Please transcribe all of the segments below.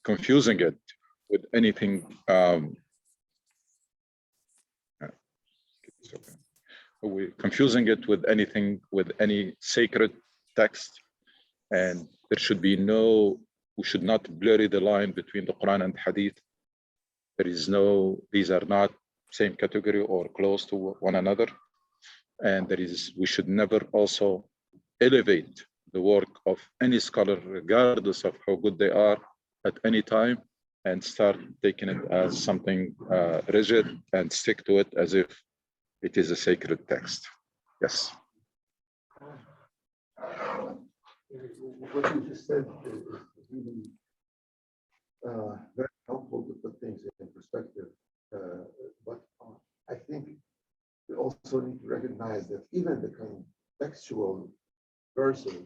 confusing it with anything. We're confusing it with anything, with any sacred text, and there should be no, we should not blurry the line between the Quran and Hadith. There is no, these are not same category or close to one another. And there is, we should never also elevate the work of any scholar, regardless of how good they are at any time, and start taking it as something rigid and stick to it as if it is a sacred text. Yes. What you just said is really very helpful to put things in perspective. But I think we also need to recognize that even the contextual verses,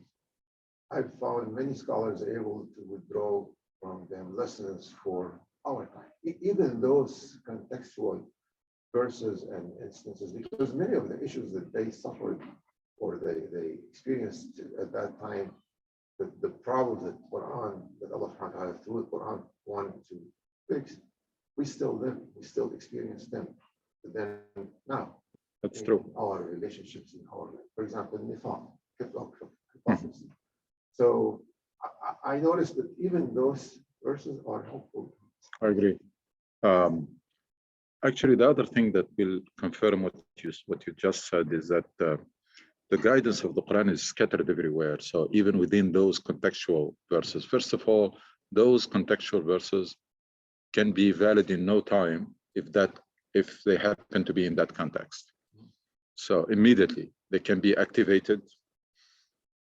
I've found many scholars are able to withdraw from them lessons for our time. Even those contextual verses and instances, because many of the issues that they suffered or they experienced at that time, the problems that Quran, that Allah subhanahu wa ta'ala through the Quran wanted to fix, we still live, we still experience them. But then now, that's true. Our relationships in our life, for example, nifaq, hypocrisy. So I noticed that even those verses are helpful. I agree. Actually, the other thing that will confirm what you just said is that the guidance of the Quran is scattered everywhere. So even within those contextual verses, first of all, those contextual verses can be valid in no time if they happen to be in that context. So immediately they can be activated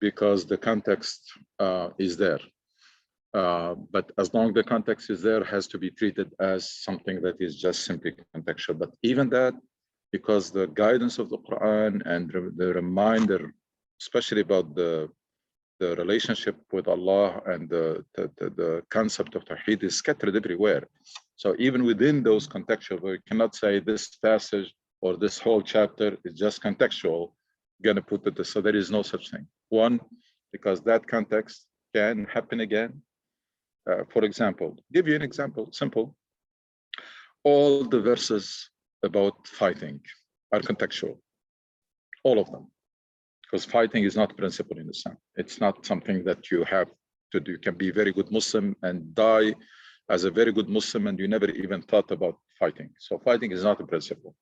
because the context is there. But as long as the context is there, has to be treated as something that is just simply contextual. But even that, because the guidance of the Quran and the reminder, especially about the relationship with Allah and the concept of Tawheed is scattered everywhere. So even within those contextual, we cannot say this passage or this whole chapter is just contextual, gonna put it, so there is no such thing. One, because that context can happen again. For example, give you an example, simple. All the verses about fighting are contextual, all of them, because fighting is not principle in Islam. It's not something that you have to do. You can be a very good Muslim and die as a very good Muslim and you never even thought about fighting. So fighting is not a principle.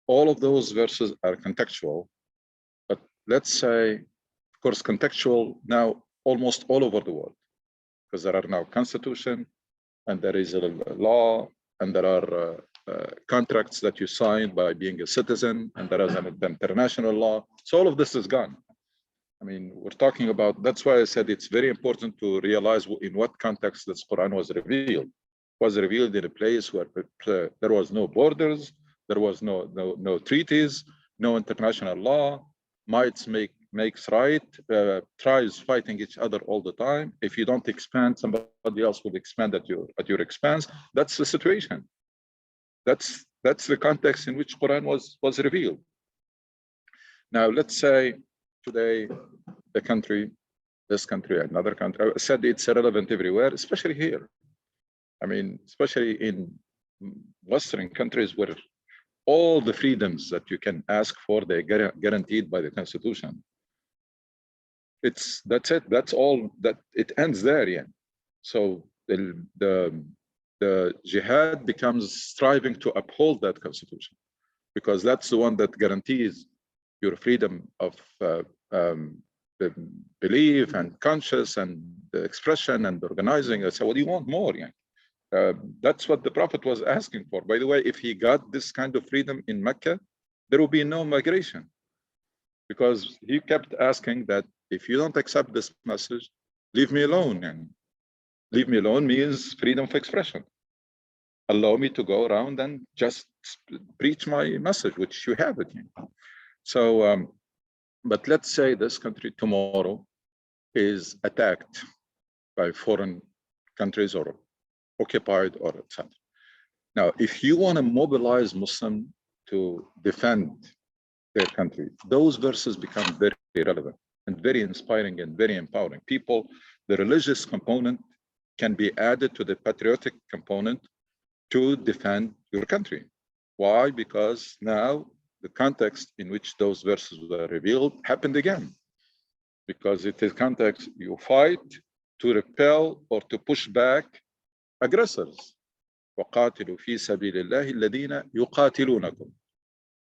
All of those verses are contextual, but let's say, of course, contextual now almost all over the world, because there are now constitution and there is a law and there are contracts that you sign by being a citizen and there is an international law. So all of this is gone. I mean, we're talking about, that's why I said it's very important to realize in what context this Quran was revealed. It was revealed in a place where there was no borders, there was no treaties, no international law, might makes right, tribes fighting each other all the time. If you don't expand, somebody else will expand at your expense. That's the situation. That's the context in which Quran was revealed. Now, let's say today, this country, another country, I said it's irrelevant everywhere, especially here. I mean, especially in Western countries where all the freedoms that you can ask for, they're guaranteed by the Constitution. That's it. That's all. That it ends there. Yeah. So the jihad becomes striving to uphold that Constitution, because that's the one that guarantees your freedom of the belief and conscience and the expression and organizing. So what do you want more? Yeah. That's what the Prophet was asking for. By the way, if he got this kind of freedom in Mecca, there will be no migration, because he kept asking that if you don't accept this message, leave me alone. And leave me alone means freedom of expression. Allow me to go around and just preach my message, which you have it. So, but let's say this country tomorrow is attacked by foreign countries or occupied or etc. Now, if you want to mobilize Muslim to defend their country, those verses become very relevant and very inspiring and very empowering. People, the religious component can be added to the patriotic component to defend your country. Why? Because now the context in which those verses were revealed happened again. Because it is context, you fight to repel or to push back aggressors. وَقَاتِلُوا فِي سَبِيلِ اللَّهِ الَّذِينَ يُقَاتِلُونَكُمْ.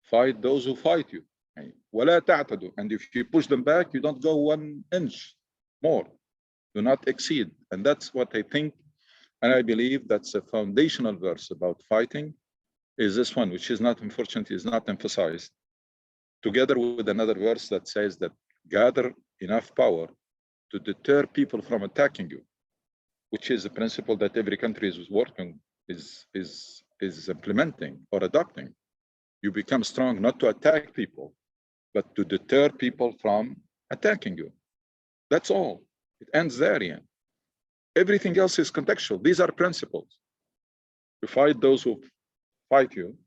Fight those who fight you. وَلَا تَعْتَدُوا. And if you push them back, you don't go 1 inch more. Do not exceed. And that's what I think, and I believe that's a foundational verse about fighting, is this one, which is not, unfortunately, is not emphasized. Together with another verse that says that gather enough power to deter people from attacking you, which is a principle that every country is working, is implementing or adopting. You become strong not to attack people, but to deter people from attacking you. That's all. It ends there, Ian. Everything else is contextual. These are principles. To fight those who fight you,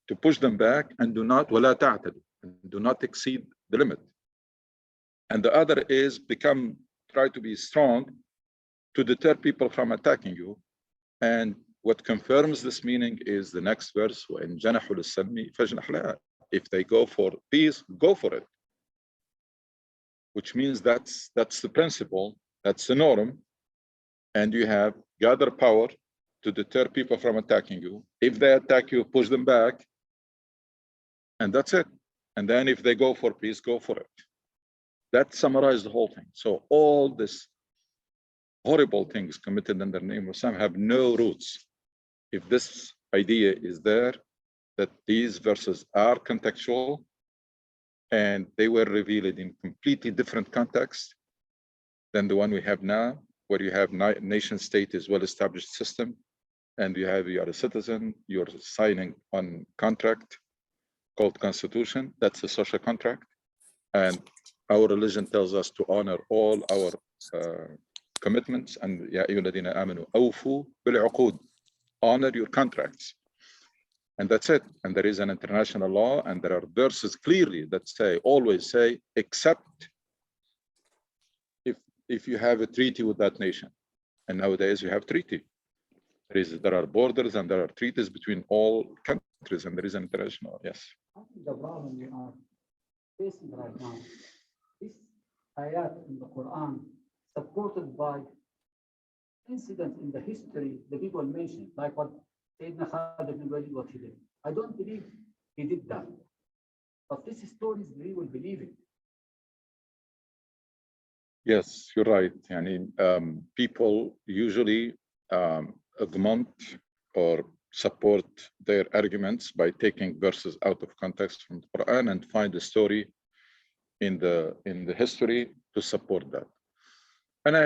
to push them back, and do not وَلَا تَعْتَدُوا, and do not exceed the limit. And the other is try to be strong to deter people from attacking you. And what confirms this meaning is the next verse, وَإِن جَنَحُوا لِلسَّلْمِ فَاجْنَحْ لَهَا. If they go for peace, go for it. Which means that's the principle, that's the norm. And you have gather power to deter people from attacking you. If they attack you, push them back. And that's it. And then if they go for peace, go for it. That summarizes the whole thing. So all this horrible things committed in the name of Islam have no roots. If this idea is there, that these verses are contextual and they were revealed in completely different context than the one we have now, where you have nation state is well-established system, and you are a citizen, you're signing on contract called constitution. That's a social contract. And our religion tells us to honor all our commitments. And يا أيها الذين آمنوا أوفوا بالعقود. Honor your contracts. And that's it. And there is an international law, and there are verses clearly that always say, except if you have a treaty with that nation. And nowadays you have treaty. There are borders and there are treaties between all countries, and there is an international, yes. I think the problem we are facing right now, this ayat in the Quran, supported by incidents in the history the people mentioned, like what Sayyidina Khalid ibn Walid, what he did. I don't believe he did that. But this story is we will believe it. Yes, you're right. People usually augment or support their arguments by taking verses out of context from the Quran and find a story in the history to support that. And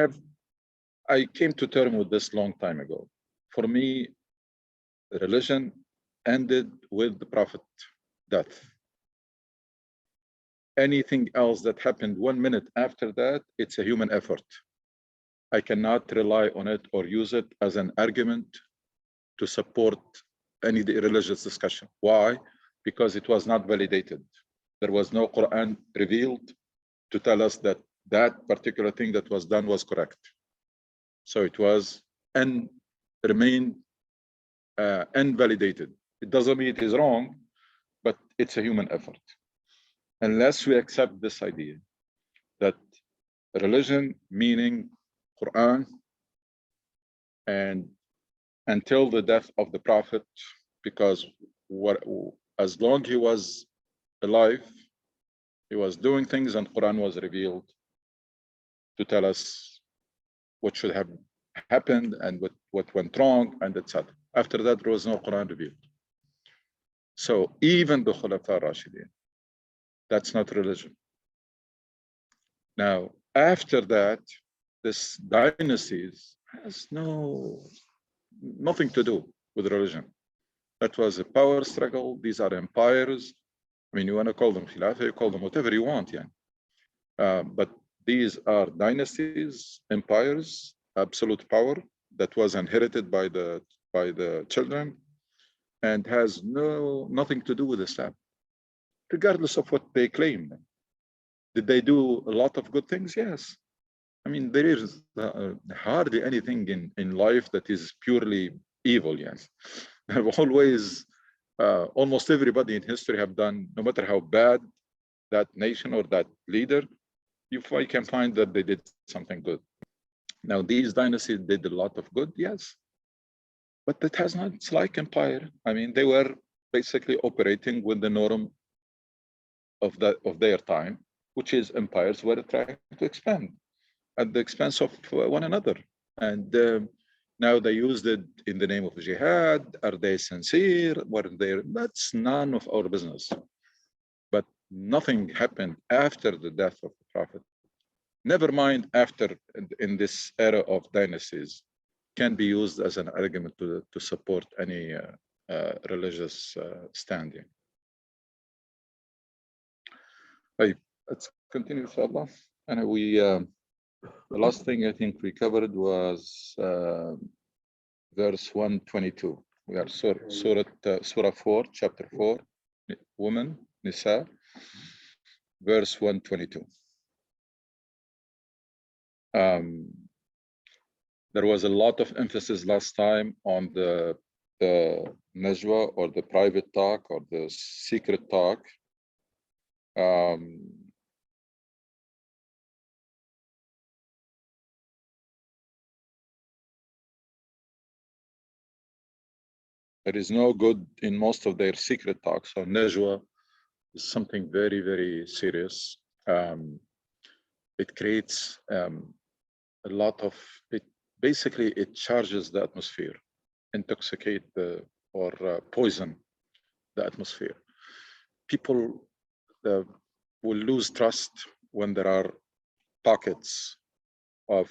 I came to terms with this long time ago. For me, religion ended with the Prophet's death. Anything else that happened 1 minute after that, it's a human effort. I cannot rely on it or use it as an argument to support any religious discussion. Why? Because it was not validated. There was no Quran revealed to tell us that that particular thing that was done was correct. So it was and remained invalidated. It doesn't mean it is wrong, but it's a human effort. Unless we accept this idea that religion, meaning Quran, and until the death of the Prophet, because as long he was alive, he was doing things, and Quran was revealed to tell us what should have happened and what went wrong, and etc. After that, there was no Quran revealed. So even the Khulafa Rashidin, that's not religion. Now, after that, this dynasties has nothing to do with religion. That was a power struggle. These are empires. I mean, you want to call them Khilafah, you call them whatever you want, yeah. But these are dynasties, empires, absolute power that was inherited by the children and has nothing to do with Islam, regardless of what they claim. Did they do a lot of good things? Yes. I mean, there is hardly anything in life that is purely evil. Yes, I've always, almost everybody in history have done, no matter how bad that nation or that leader, you can find that they did something good. Now, these dynasties did a lot of good, yes, but that has not, it's like empire. I mean, they were basically operating with the norm of their time, which is empires were trying to expand at the expense of one another. And now they used it in the name of jihad. Are they sincere? Were they? That's none of our business. But nothing happened after the death of the Prophet. Never mind after, in this era of dynasties, can be used as an argument to support any religious standing. Hey, let's continue, inshallah. And the last thing I think we covered was verse 122. We are Surah 4, chapter 4, women, Nisa, verse 122. There was a lot of emphasis last time on the najwa, or the private talk, or the secret talk. There is no good in most of their secret talks. So najwa is something very, very serious. It creates a lot of it. Basically, it charges the atmosphere, intoxicate or poison the atmosphere. People will lose trust when there are pockets of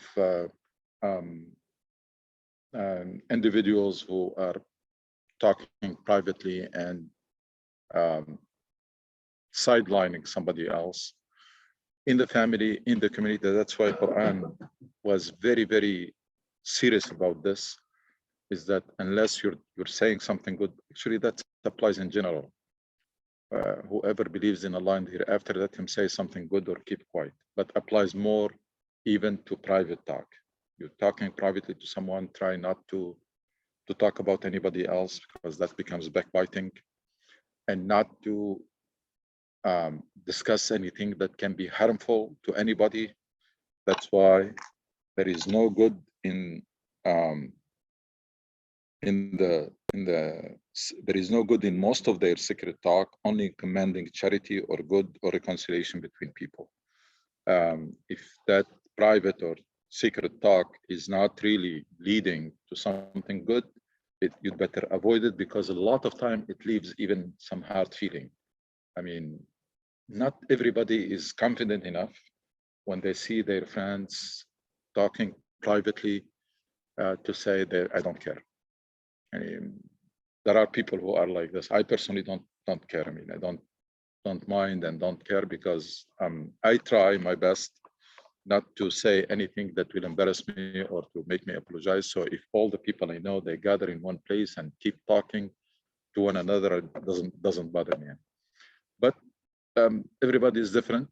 individuals who are talking privately and sidelining somebody else in the family, in the community. That's why Quran was very, very serious about this, is that unless you're saying something good, actually that applies in general. Whoever believes in Allah and hereafter, let him say something good or keep quiet, but applies more even to private talk. You're talking privately to someone, try not to talk about anybody else, because that becomes backbiting, and not to discuss anything that can be harmful to anybody. That's why there is no good in there is no good in most of their secret talk, only commanding charity or good or reconciliation between people. If that private or secret talk is not really leading to something good, you'd better avoid it, because a lot of time it leaves even some hard feeling. I mean, not everybody is confident enough when they see their friends talking privately to say that I don't care. I mean, there are people who are like this. I personally don't care. I mean, I don't mind and don't care, because I try my best not to say anything that will embarrass me or to make me apologize. So if all the people I know, they gather in one place and keep talking to one another, it doesn't bother me. But everybody is different.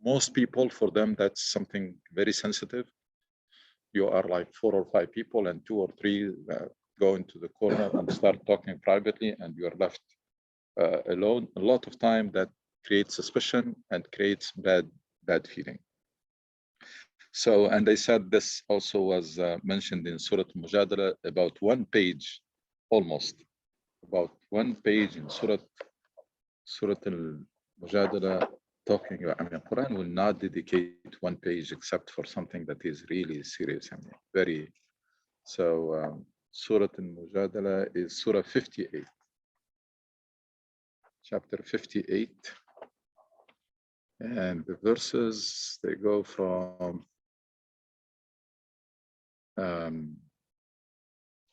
Most people, for them, that's something very sensitive. You are like 4 or 5 people, and 2 or 3 go into the corner and start talking privately, and you're left alone. A lot of time that creates suspicion and creates bad feeling. So, and I said this also was mentioned in Surah Al-Mujadala, about 1 page, almost about 1 page in Surah Al-Mujadala, talking about, I mean, Quran will not dedicate 1 page except for something that is really serious. I mean, very. So Surah Al-Mujadala is Surah 58, chapter 58, and the verses, they go from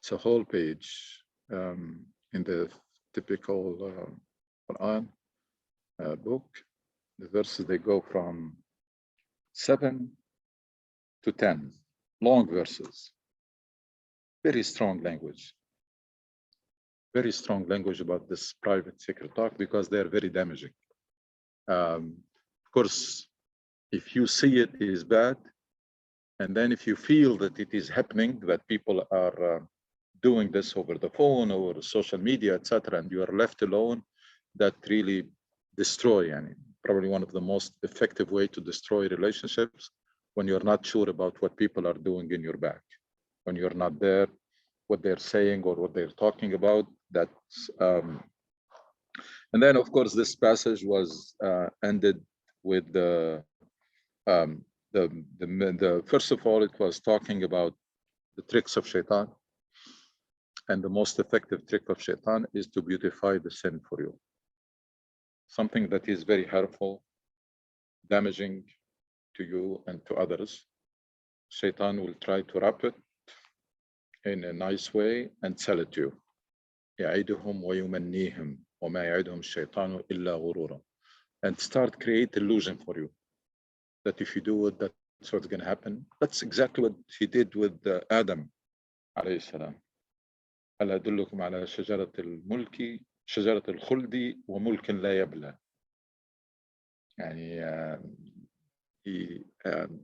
it's a whole page in the typical Quran book. The verses, they go from 7 to 10, long verses. Very strong language. Very strong language about this private secret talk, because they're very damaging. Of course, if you see it is bad, And then if you feel that it is happening, that people are doing this over the phone or social media, etc., and you are left alone, that really destroy, and probably one of the most effective way to destroy relationships when you're not sure about what people are doing in your back, when you're not there, what they're saying or what they're talking about. That's and then of course this passage was ended with the first of all, it was talking about the tricks of shaitan, and the most effective trick of shaitan is to beautify the sin for you, something that is very harmful, damaging to you and to others. Shaitan will try to wrap it in a nice way and sell it to you. يعيدهم ويمنيهم وما يعدهم الشيطان إلا غرورا, and start create illusion for you that if you do it, that's what's going to happen. That's exactly what he did with Adam عليه السلام. هل أدلكم على شجرة الملك شجرة الخلد وملك لا يبلى. يعني he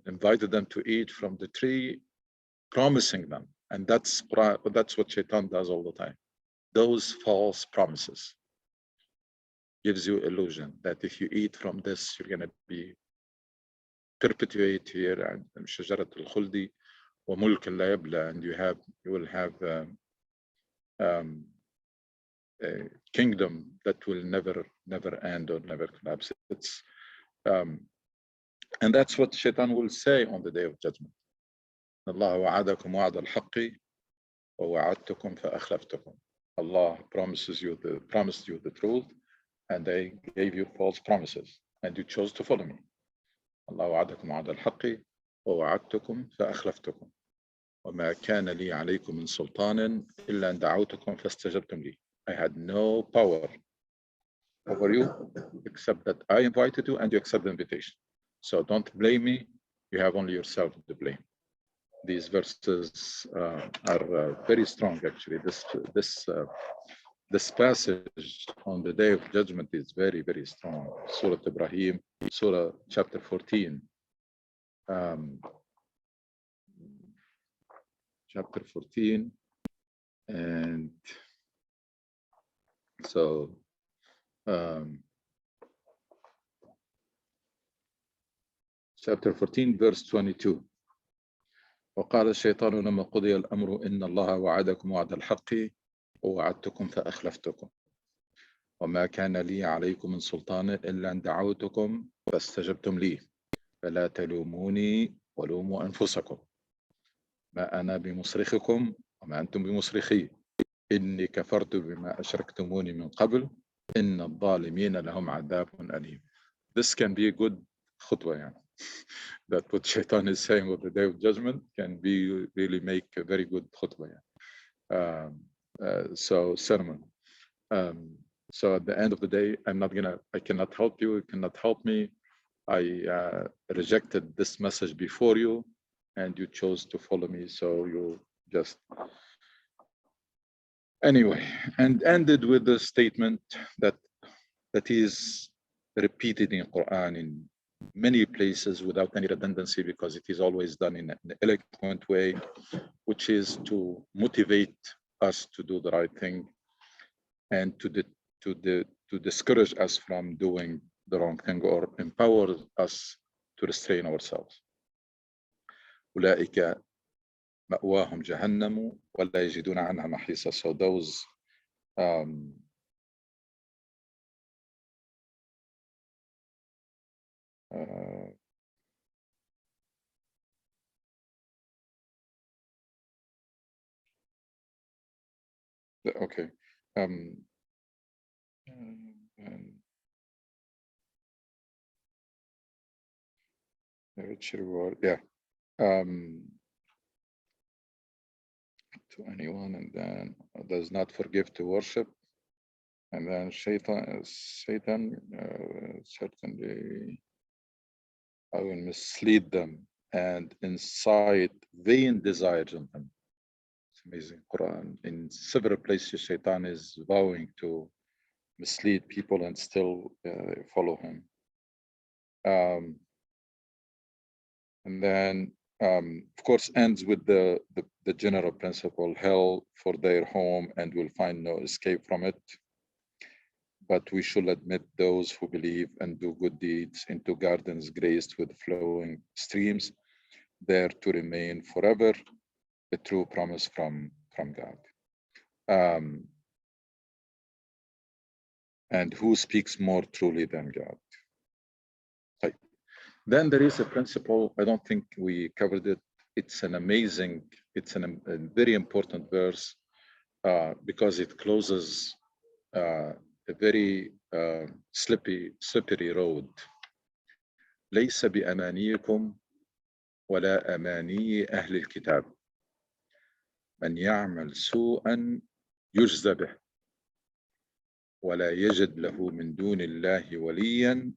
invited them to eat from the tree, promising them, and that's what Shaitan does all the time. Those false promises gives you illusion that if you eat from this, you're going to be perpetuate here and شجرة الخلد وملك لا يبلى, and you will have a kingdom that will never end or never collapse. It's and that's what Shaitan will say on the day of judgment. Allah وعدكم وعد الحق ووعدتكم فأخلفتكم. Allah promised you the truth, and they gave you false promises, and you chose to follow me. الله وعدكم وعد الحق ووعدتكم فأخلفتكم وما كان لي عليكم من سلطان إلا أن دعوتكم فاستجبتم لي. I had no power over you except that I invited you and you accept the invitation. So don't blame me. You have only yourself to blame. These verses are very strong, actually. This passage on the day of judgment is very, very strong. Surah Ibrahim, Surah chapter 14. Chapter 14. And so chapter 14, verse 22. وقال الشيطان لما قضي الأمر إن الله وعدكم وعد الحق ووعدتكم فأخلفتكم وما كان لي عليكم من سلطان إلا أن دعوتكم فاستجبتم لي فلا تلوموني ولوموا أنفسكم ما أنا بمصرخكم وما أنتم بمصرخي إني كفرت بما أشركتموني من قبل إن الظالمين لهم عذاب أليم. This can be a good khutbah, يعني. That what Shaitan is saying on the day of judgment can be really make a very good khutbah, yeah. So sermon. So at the end of the day, I cannot help you, you cannot help me. I rejected this message before you and you chose to follow me, so you just anyway, and ended with the statement that is repeated in Quran in many places without any redundancy, because it is always done in an eloquent way, which is to motivate us to do the right thing and to discourage us from doing the wrong thing, or empower us to restrain ourselves. أولئك مأواهم جهنم ولا يجدون عنها محيصا. So those okay. Rich reward, yeah. To anyone, and then does not forgive to worship, and then Satan certainly I will mislead them and incite vain desires in them. It's amazing. Quran in several places Shaitan is vowing to mislead people and still follow him. And then of course, ends with the general principle, hell for their home and will find no escape from it. But we should admit those who believe and do good deeds into gardens graced with flowing streams, there to remain forever, a true promise from God. And who speaks more truly than God? Right. Then there is a principle, I don't think we covered it. It's a very important verse because it closes a very slippery road. ليس بأمانيكم ولا أماني أهل الكتاب من يعمل سوءا يجزى به ولا يجد له من دون الله وليا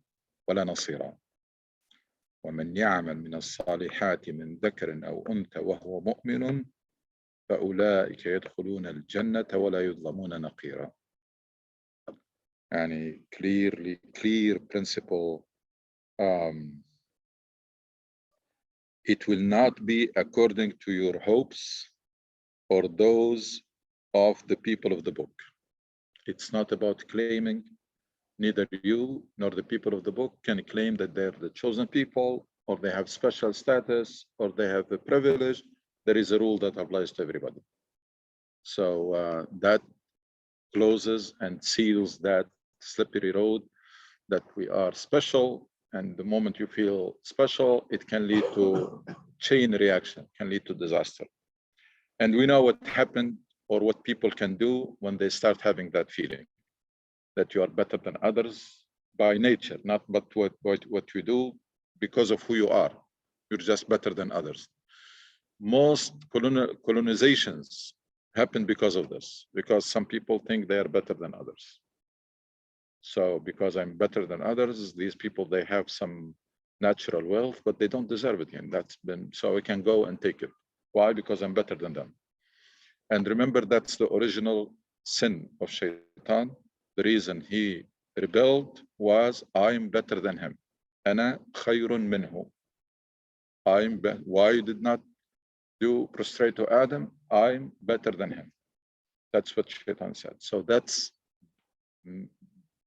ولا نصيرا ومن يعمل من الصالحات من ذكر أو أنثى وهو مؤمن فأولئك يدخلون الجنة ولا يظلمون نقيرا. يعني clear principle. It will not be according to your hopes or those of the people of the book. It's not about claiming, neither you nor the people of the book can claim that they're the chosen people or they have special status or they have a privilege. There is a rule that applies to everybody. So that closes and seals that slippery road that we are special. And the moment you feel special, it can lead to chain reaction, can lead to disaster. And we know what happened or what people can do when they start having that feeling that you are better than others by nature, not but what you do because of who you are. You're just better than others. Most colonizations happen because of this, because some people think they are better than others. So because I'm better than others, these people, they have some natural wealth, but they don't deserve it. And that's been, so I can go and take it. Why? Because I'm better than them. And remember, that's the original sin of Shaitan. The reason he rebelled was, I'm better than him. Ana khayrun minhu. Why did not do prostrate to Adam? I'm better than him. That's what Shaitan said. So that's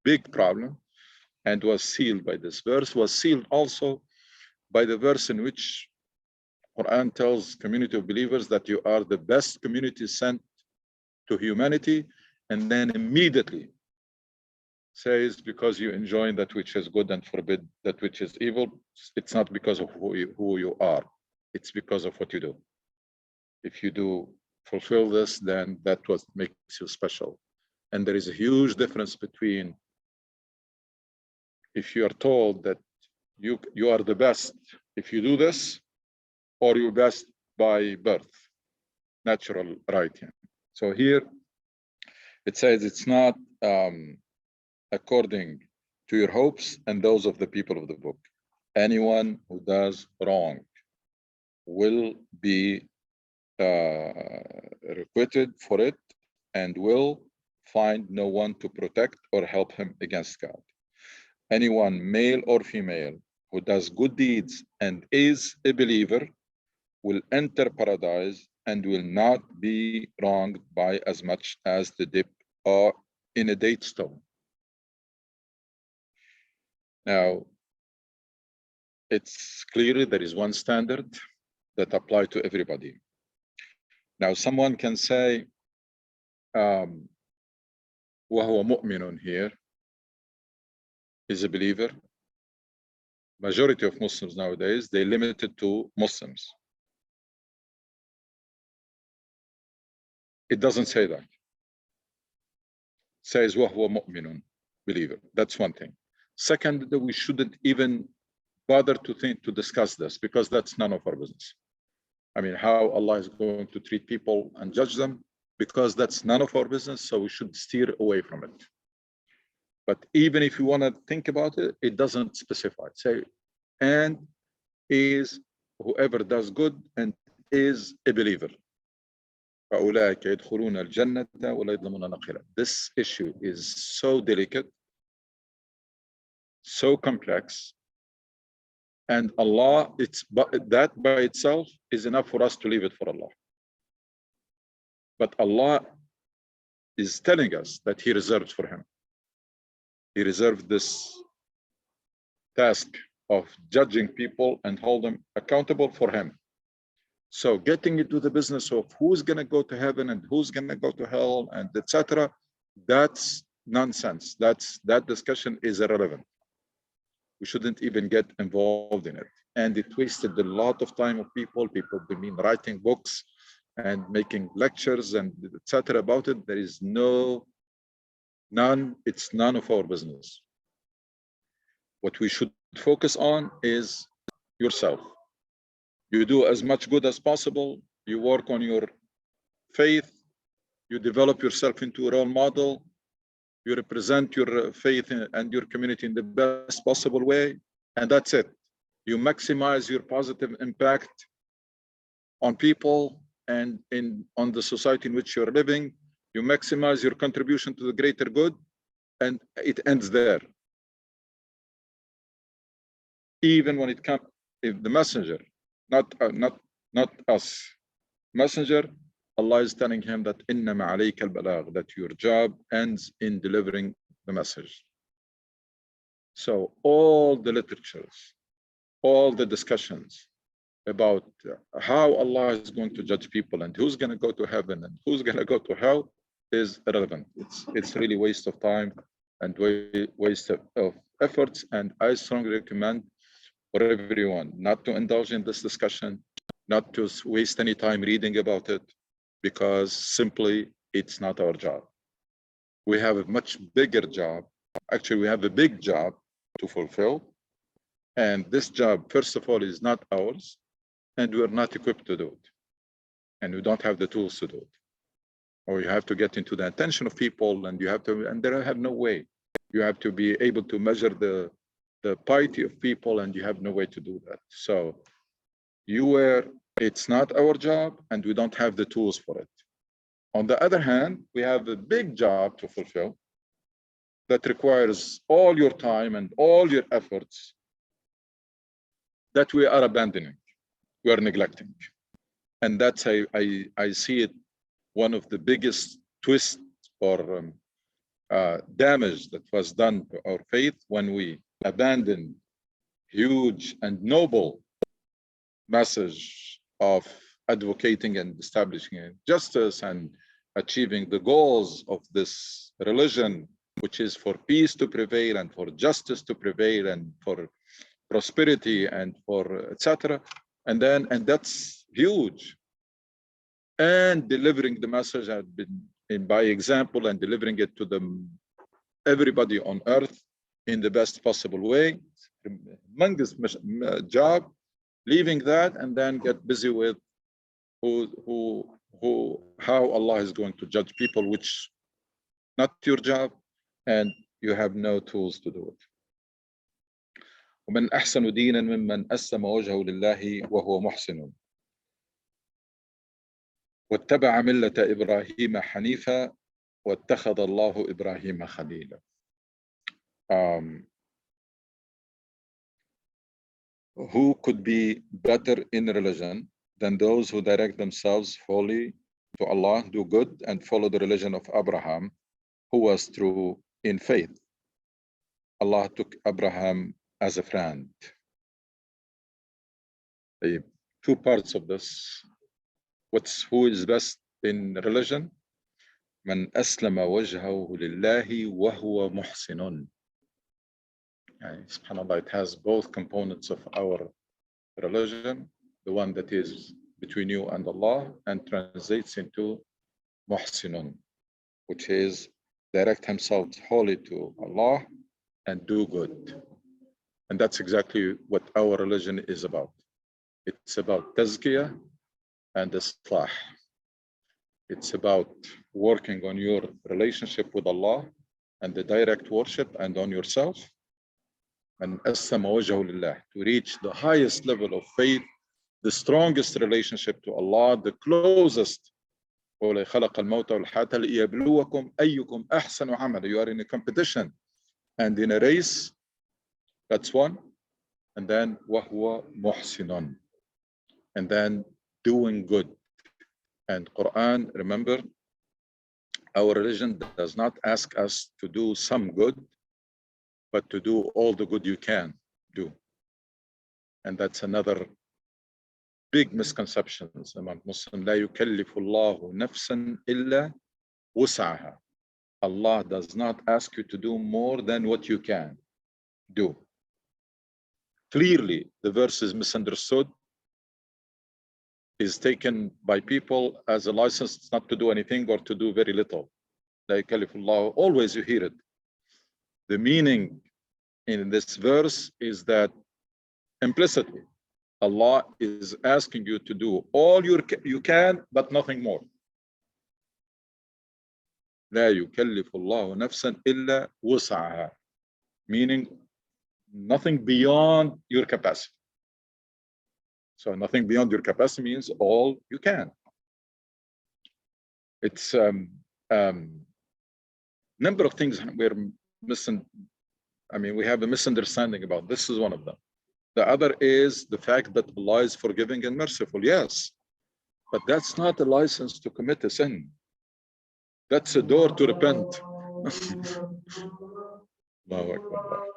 big problem, and was sealed by this verse, was sealed also by the verse in which Quran tells community of believers that you are the best community sent to humanity, and then immediately says, because you enjoin that which is good and forbid that which is evil, it's not because of who you are, it's because of what you do. If you do fulfill this, then that's what makes you special. And there is a huge difference between if you are told that you are the best if you do this, or you're best by birth, natural right. So here it says it's not according to your hopes and those of the people of the book. Anyone who does wrong will be requited for it and will find no one to protect or help him against God. Anyone, male or female, who does good deeds and is a believer will enter paradise and will not be wronged by as much as the dip or in a date stone. Now, it's clearly there is one standard that applies to everybody. Now, someone can say, وَهُوَ مُؤْمِنٌ here is a believer. Majority of Muslims nowadays, they limit it to Muslims. It doesn't say that. It says وَهُوَ مُؤْمِنٌ, believer. That's one thing. Second, that we shouldn't even bother to discuss this, because that's none of our business. I mean, how Allah is going to treat people and judge them, because that's none of our business, so we should steer away from it. But even if you want to think about it, it doesn't specify. Say, and is whoever does good and is a believer. This issue is so delicate, so complex, And Allah, that by itself is enough for us to leave it for Allah. But Allah is telling us that He reserved for Him. He reserved this task of judging people and hold them accountable for Him. So getting into the business of who's going to go to heaven and who's going to go to hell and etc., that's nonsense. That discussion is irrelevant. We shouldn't even get involved in it. And it wasted a lot of time of people. People have been writing books and making lectures and etc. about it. There is it's none of our business. What we should focus on is yourself. You do as much good as possible. You work on your faith. You develop yourself into a role model. You represent your faith and your community in the best possible way. And that's it. You maximize your positive impact on people and on the society in which you're living. You maximize your contribution to the greater good, and it ends there. Even when it comes, if the messenger, not us, messenger, Allah is telling him that إِنَّمَا عَلَيْكَ الْبَلَاغُ, that your job ends in delivering the message. So all the literatures, all the discussions about how Allah is going to judge people and who's going to go to heaven and who's going to go to hell is irrelevant. It's really waste of time and waste of efforts. And I strongly recommend for everyone not to indulge in this discussion, not to waste any time reading about it, because simply it's not our job. We have a much bigger job. Actually, we have a big job to fulfill. And this job, first of all, is not ours, and we're not equipped to do it. And we don't have the tools to do it. Or you have to get into the attention of people, and you have to, and there have no way. You have to be able to measure the piety of people, and you have no way to do that. So it's not our job, and we don't have the tools for it. On the other hand, we have a big job to fulfill that requires all your time and all your efforts that we are abandoning, we are neglecting. And that's I see it one of the biggest twists or damage that was done to our faith when we abandoned huge and noble message of advocating and establishing justice and achieving the goals of this religion, which is for peace to prevail and for justice to prevail and for prosperity and for etc. And that's huge. And delivering the message had been by example and delivering it to everybody on earth in the best possible way. Humongous job. Leaving that and then get busy with how Allah is going to judge people, which not your job, and you have no tools to do it. ومن أحسن دينا ممن أسلم وجهه لله وهو محسن واتبع ملة إبراهيم حنيفا واتخذ الله إبراهيم خليلا. Who could be better in religion than those who direct themselves wholly to Allah, do good, and follow the religion of Abraham, who was true in faith? Allah took Abraham as a friend. Two parts of this. Who is best in religion? من أسلم وجهه لله وهو محسن. SubhanAllah, it has both components of our religion, the one that is between you and Allah, and translates into muhsinun, which is direct himself wholly to Allah and do good. And that's exactly what our religion is about. It's about tazkiyah and islah. It's about working on your relationship with Allah and the direct worship and on yourself. And to reach the highest level of faith, the strongest relationship to Allah, the closest. You are in a competition and in a race. That's one. and then وهو محسن, and then doing good. And Quran, remember, our religion does not ask us to do some good, but to do all the good you can do. And that's another big misconceptions among Muslims. لا يكلف الله نفسا إلا وسعها. Allah does not ask you to do more than what you can do. Clearly, the verse is misunderstood, is taken by people as a license not to do anything or to do very little. لا يكلف الله, always you hear it. The meaning in this verse is that implicitly, Allah is asking you to do all you can, but nothing more. لا يكلف الله نفسا إلا وسعها, meaning nothing beyond your capacity. So nothing beyond your capacity means all you can. It's number of things we're missing. I mean, we have a misunderstanding about. This is one of them. The other is the fact that Allah is forgiving and merciful. Yes, but that's not a license to commit a sin. That's a door to repent. Allahu Akbar.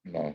No.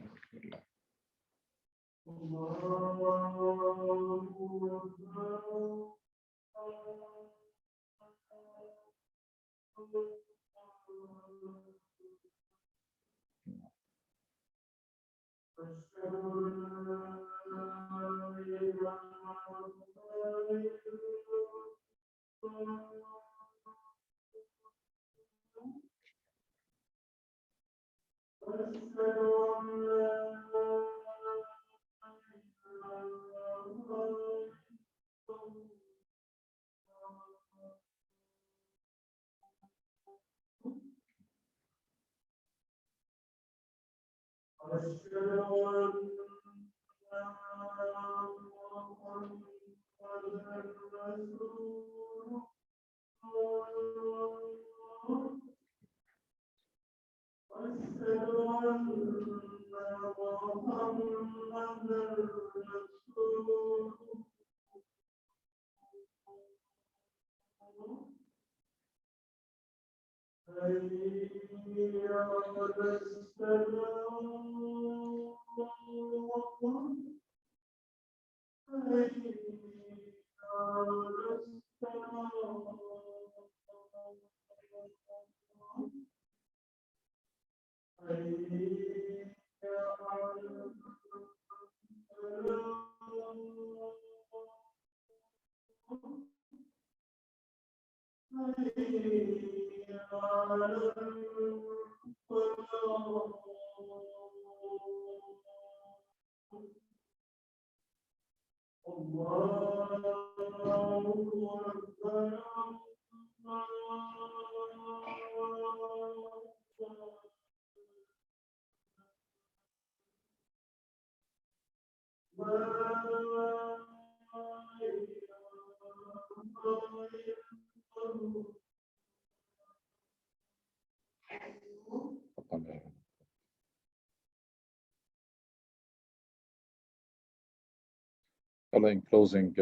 In closing,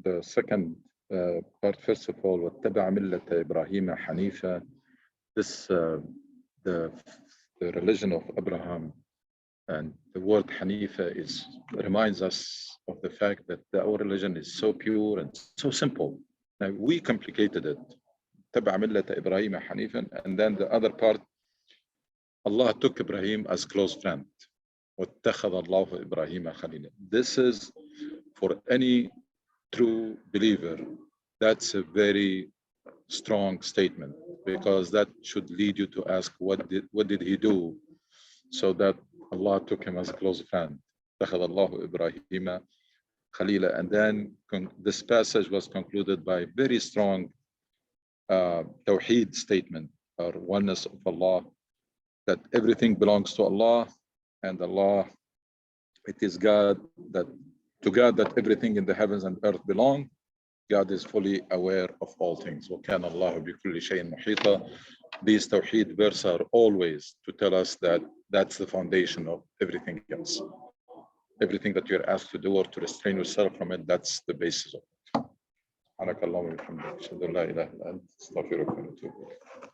the second part, first of all, وَاتَّبَعَ مِلَّةَ إِبْرَاهِيمَ حَنِيفًا. This, the religion of Abraham, and the word Hanifa reminds us of the fact that our religion is so pure and so simple. Now we complicated it. اتَّبَعَ مِلَّةَ إِبْرَاهِيمَ حَنِيفًا, and then the other part, Allah took Ibrahim as close friend. وَاتَّخَذَ اللَّهُ إِبْرَاهِيمَ خَلِيلًا. This is, for any true believer, that's a very strong statement, because that should lead you to ask, what did he do so that Allah took him as a close friend? اتَّخَذَ اللَّهُ إِبْرَاهِيمَ خَلِيلًا. And then this passage was concluded by very strong Tawheed statement, or oneness of Allah, that everything belongs to Allah, and Allah, it is God that, to God that everything in the heavens and earth belong. God is fully aware of all things. وَكَانَ اللَّهُ بِكُلِّ شَيْءٍ مُحِيطًا. these Tawheed verses are always to tell us that that's the foundation of everything else. Everything that you're asked to do or to restrain yourself from it, that's the basis of it. سبحانك اللهم وبحمدك أشهد أن لا إله إلا أنت أستغفرك وأتوب إليك.